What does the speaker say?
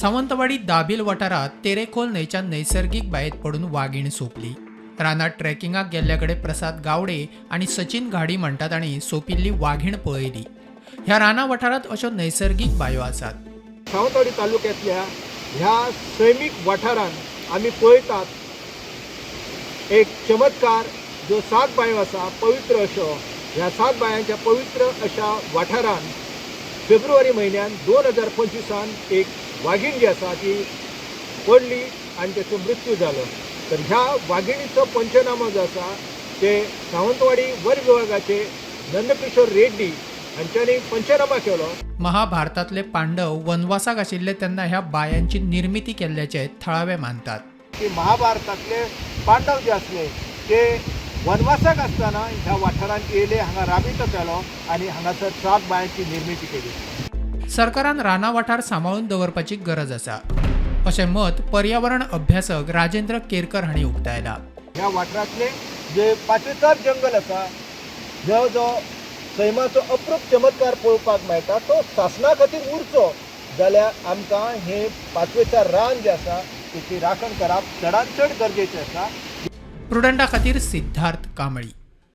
सावंतवाडी दाभिल वाठारात तेरेखोल न्हंयच्या नैसर्गिक बायेत पडून वाघीण सोंपली. रानात ट्रेकिंगाक गेल्ल्याकडे प्रसाद गावडे आणि सचिन घाडी म्हणटात आणि सोंपिल्ली वाघीण पळयली. ह्या राना वाठारात अश्यो नैसर्गिक बायो आसात. सावंतवाडी तालुक्यातल्या ह्या सैमीक वाठारांत आमी पळयतात एक चमत्कार जो 7 बायो आसा पवित्र अशो. ह्या 7 बायांच्या पवित्र अशा वाठारांत फेब्रुवारी म्हयन्यान 2025 एक वाघीण जी आसा ती पडली आनी तेचो मृत्यू जालो. तर ह्या वाघिणीचो पंचनामो जो आसा ते सावंतवाडी वन विभागाचे नंदकिशोर रेड्डी हांच्यांनी पंचनामा केलो. महाभारतातले पांडव वनवासाक आशिल्ले तेन्ना ह्या बायांची निर्मिती केल्ल्याचे थळावे मानतात. की महाभारतातले पांडव जे असले ते वनवासाक आसतना ह्या वाठारांत येयले, हांगा राबितो केलो आनी हांगासर 7 बायांची निर्मिती केली. सरकारान राना वाठार सांबाळून दवरपाची गरज आसा अशें मत पर्यावरण अभ्यासक राजेंद्र केरकर हांणी उक्तायला. ह्या वाठारांतले जे पाचवेचार जंगल आसा जो सैमाचो अप्रूप चमत्कार पळोवपाक मेळटा तो शासना खातीर उरचो जाल्यार आमकां हे पाचवेचार रान जे आसा तेची राखण करप चडांत चड गरजेचें आसा. प्रुडंटा खातीर सिद्धार्थ कांबळी.